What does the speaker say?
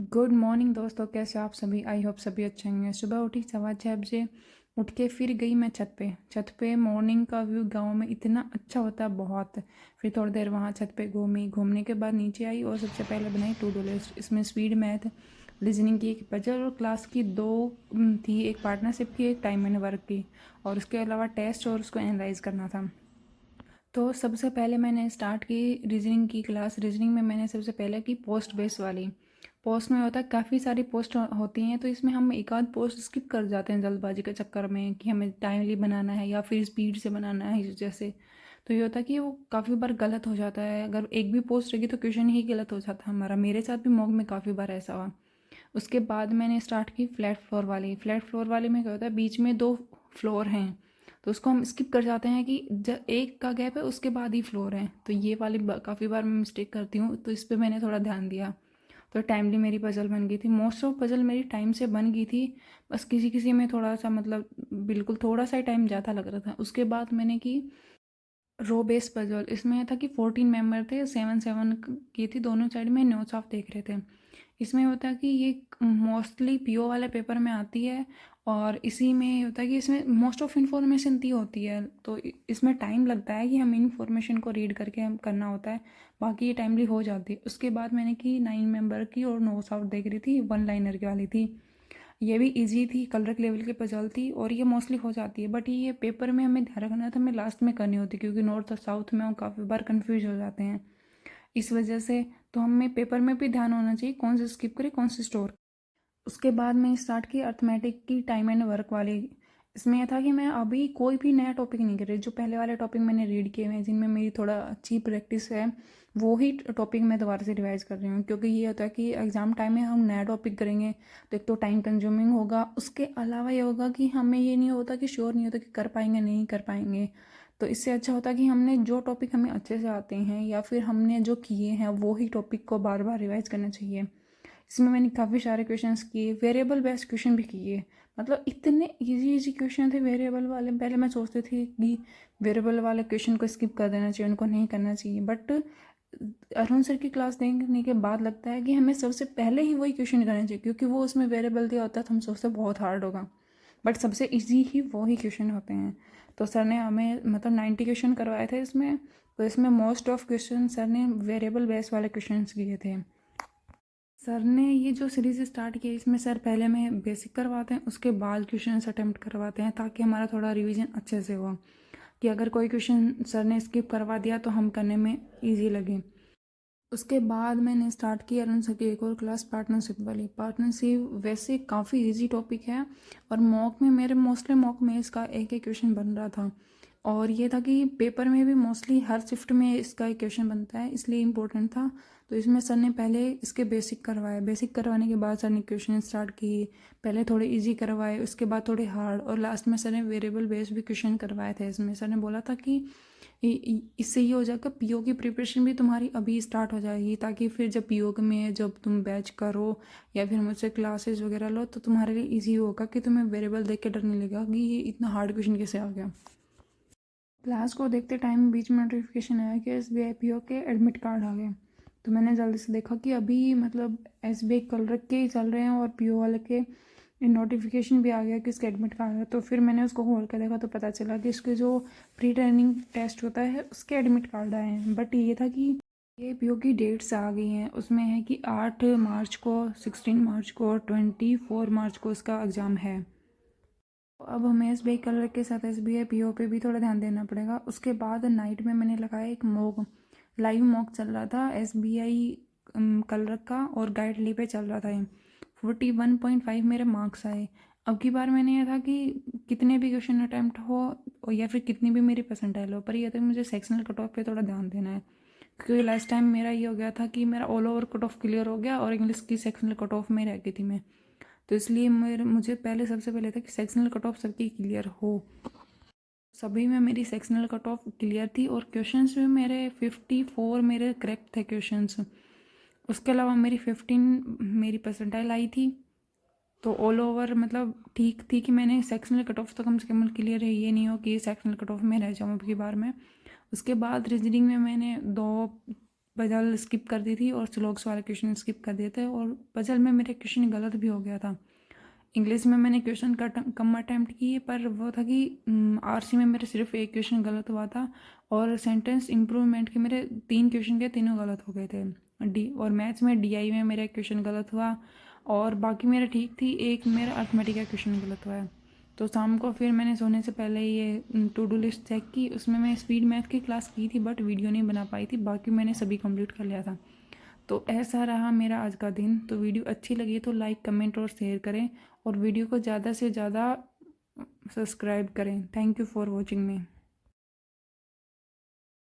Good morning दोस्तों, कैसे हो आप सभी। आई होप सभी अच्छे होंगे। सुबह उठी 6:15 बजे, उठ के फिर गई मैं छत पे मॉर्निंग का व्यू गांव में इतना अच्छा होता है बहुत। फिर थोड़ी देर वहाँ छत पे घूमी, घूमने के बाद नीचे आई और सबसे पहले बनाई टू डू लिस्ट। इसमें स्पीड मैथ, रीजनिंग की एक पजल और क्लास की दो थी, एक पार्टनरशिप की, एक टाइम एंड वर्क की, और उसके अलावा टेस्ट और उसको एनालाइज करना था। तो सबसे पहले मैंने स्टार्ट की रीजनिंग की क्लास। रीजनिंग में मैंने सबसे पहले की पोस्ट बेस वाली। पोस्ट में होता है काफ़ी सारी पोस्ट होती हैं, तो इसमें हम एक आध पोस्ट स्किप कर जाते हैं जल्दबाजी के चक्कर में कि हमें टाइमली बनाना है या फिर स्पीड से बनाना है जैसे। तो ये होता है कि वो काफ़ी बार गलत हो जाता है। अगर एक भी पोस्ट रहेगी तो क्वेश्चन ही गलत हो जाता है हमारा। मेरे साथ भी मॉक में काफ़ी बार ऐसा हुआ। उसके बाद मैंने स्टार्ट की फ्लैट फ्लोर वाली। फ्लैट फ्लोर वाले में क्या होता है, बीच में दो फ्लोर हैं तो उसको हम स्किप कर जाते हैं कि एक का गैप है उसके बाद ही फ्लोर है। तो ये वाली काफ़ी बार मैं मिस्टेक करती हूँ, तो इस पर मैंने थोड़ा ध्यान दिया। तो टाइमली मेरी पजल बन गई थी। मोस्ट ऑफ पजल मेरी टाइम से बन गई थी। बस किसी किसी में थोड़ा सा मतलब बिल्कुल थोड़ा सा ही टाइम ज़्यादा लग रहा था। उसके बाद मैंने की रो बेस पजल। इसमें यह था कि 14 मेंबर थे, 7 7 की थी, दोनों साइड में नोट्स ऑफ देख रहे थे। इसमें होता है कि ये मोस्टली पीओ वाले पेपर में आती है, और इसी में होता है कि इसमें मोस्ट ऑफ इन्फॉर्मेशन दी होती है, तो इसमें टाइम लगता है कि हम इन्फॉर्मेशन को रीड करके हम करना होता है। बाकी ये टाइमली हो जाती है। उसके बाद मैंने की 9 मेंबर की और नोट्स आउट देख रही थी, 1 लाइनर की वाली थी। ये भी इजी थी, कलर लेवल की पजल थी और ये मोस्टली हो जाती है। बट ये पेपर में हमें ध्यान रखना था, हमें लास्ट में करनी होती क्योंकि नॉर्थ और साउथ में हम काफ़ी बार कंफ्यूज हो जाते हैं इस वजह से। तो हमें पेपर में भी ध्यान होना चाहिए कौन से स्किप करें कौन से स्टोर। उसके बाद मैं स्टार्ट की अर्थमेटिक की टाइम एंड वर्क वाली। इसमें यह था कि मैं अभी कोई भी नया टॉपिक नहीं कर रही। जो पहले वाले टॉपिक मैंने रीड किए हैं जिनमें मेरी थोड़ा अच्छी प्रैक्टिस है, वो ही टॉपिक मैं दोबारा से रिवाइज कर रही हूँ। क्योंकि ये होता है कि एग्ज़ाम टाइम में हम नया टॉपिक करेंगे तो एक तो टाइम कंज्यूमिंग होगा, उसके अलावा ये होगा कि हमें ये नहीं होता कि श्योर नहीं होता कि कर पाएंगे नहीं कर पाएंगे। तो इससे अच्छा होता है कि हमने जो टॉपिक हमें अच्छे से आते हैं या फिर हमने जो किए हैं वो ही टॉपिक को बार बार रिवाइज करना चाहिए। इसमें मैंने काफ़ी सारे क्वेश्चंस किए, वेरिएबल बेस्ड क्वेश्चन भी किए। मतलब इतने easy easy question the variable वाले। पहले मैं सोचती थी कि वेरिएबल वाले क्वेश्चन को स्किप कर देना चाहिए, उनको नहीं करना चाहिए। बट अरुण सर की क्लास देखने के बाद लगता है कि हमें सबसे पहले ही वही क्वेश्चन करना चाहिए, क्योंकि वो उसमें वेरिएबल दिया होता है तो हम सोचते बहुत हार्ड होगा, बट सबसे इजी ही वो ही क्वेश्चन होते हैं। तो सर ने हमें मतलब 90 क्वेश्चन करवाए थे इसमें। तो इसमें मोस्ट ऑफ क्वेश्चन सर ने वेरिएबल बेस वाले क्वेश्चन किए थे। सर ने ये जो सीरीज़ स्टार्ट की इसमें सर पहले में बेसिक करवाते हैं, उसके बाद क्वेश्चन अटेम्प्ट करवाते हैं ताकि हमारा थोड़ा रिवीजन अच्छे से हो, कि अगर कोई क्वेश्चन सर ने स्किप करवा दिया तो हम करने में इजी लगे। उसके बाद मैंने स्टार्ट किया अरुण सर की एक और क्लास पार्टनरशिप वाली। पार्टनरशिप वैसे काफ़ी इजी टॉपिक है, और मॉक में मेरे मोस्टली मॉक में इसका एक एक क्वेश्चन बन रहा था। और ये था कि पेपर में भी मोस्टली हर शिफ्ट में इसका एक क्वेश्चन बनता है, इसलिए इम्पोर्टेंट था। तो इसमें सर ने पहले इसके बेसिक करवाए, बेसिक करवाने के बाद सर ने क्वेश्चन स्टार्ट किए। पहले थोड़े इजी करवाए, उसके बाद थोड़े हार्ड, और लास्ट में सर ने वेरिएबल बेस्ड भी क्वेश्चन करवाए थे। इसमें सर ने बोला था कि इससे ये हो जाएगा, पीओ की प्रिपरेशन भी तुम्हारी अभी स्टार्ट हो जाएगी, ताकि फिर जब पीओ में जब तुम बैच करो या फिर मुझसे क्लासेस वगैरह लो तो तुम्हारे लिए इजी होगा, कि तुम्हें वेरिएबल देख के डर नहीं लगेगा कि ये इतना हार्ड क्वेश्चन कैसे आ गया। क्लास को देखते टाइम बीच में नोटिफिकेशन आया कि SBI पीओ के एडमिट कार्ड आ गए। तो मैंने जल्दी से देखा कि अभी मतलब SBI कल रख के ही चल रहे हैं और पीओ वाले के नोटिफिकेशन भी आ गया कि इसका एडमिट कार्ड है। तो फिर मैंने उसको खोल कर देखा तो पता चला कि इसके जो प्री ट्रेनिंग टेस्ट होता है उसके एडमिट कार्ड आए हैं। बट ये था कि ये पीओ की डेट्स आ गई हैं, उसमें है कि 8 मार्च को, 16 मार्च को और 24 मार्च को इसका एग्ज़ाम है। तो अब हमें SBI कलर के साथ SBI पीओ पे भी थोड़ा ध्यान देना पड़ेगा। उसके बाद नाइट में मैंने लगाया एक मॉक, लाइव मॉक चल रहा था SBI कलर का, और गाइडली पे चल रहा था ये। 41.5 मेरे मार्क्स आए। अब की बार मैंने यह था कि कितने भी क्वेश्चन अटैम्प्ट हो या फिर कितनी भी मेरी परसेंटाइल हो, पर यह था कि मुझे सेक्शनल कट ऑफ पे थोड़ा ध्यान देना है। क्योंकि लास्ट टाइम मेरा ये हो गया था कि मेरा all over cut off clear हो गया और इंग्लिश की सेक्शनल कट ऑफ में रह गई थी मैं। तो इसलिए मुझे पहले सबसे पहले था कि सेक्शनल कट ऑफ सबकी क्लियर हो। सभी में मेरी सेक्शनल कट ऑफ क्लियर थी, और क्वेश्चंस में मेरे 54 मेरे करेक्ट थे क्वेश्चंस। उसके अलावा मेरी 15 मेरी परसेंटाइल आई थी। तो ऑल ओवर मतलब ठीक थी कि मैंने सेक्शनल कट ऑफ तो कम से कम क्लियर है, ये नहीं हो कि सेक्शनल कट ऑफ में रह जाऊँ अब की बार में। उसके बाद रीजनिंग में मैंने पजल स्किप कर दी थी और स्लोग्स वाले क्वेश्चन स्किप कर दिए थे, और पजल में मेरे क्वेश्चन गलत भी हो गया था। इंग्लिश में मैंने क्वेश्चन कम अटैम्प्ट किए, पर वो था कि आरसी में मेरे सिर्फ एक क्वेश्चन गलत हुआ था, और सेंटेंस इम्प्रूवमेंट के मेरे 3 क्वेश्चन के तीनों गलत हो गए थे। और मैथ्स में डीआई में मेरा एक क्वेश्चन गलत हुआ, और बाकी मेरा ठीक थी, एक मेरा अर्थमेटिक का क्वेश्चन गलत हुआ है। तो शाम को फिर मैंने सोने से पहले ये टू डू लिस्ट चेक की, उसमें मैं स्पीड मैथ की क्लास की थी बट वीडियो नहीं बना पाई थी, बाकी मैंने सभी कंप्लीट कर लिया था। तो ऐसा रहा मेरा आज का दिन। तो वीडियो अच्छी लगी तो लाइक कमेंट और शेयर करें, और वीडियो को ज़्यादा से ज़्यादा सब्सक्राइब करें। Thank you for watching me.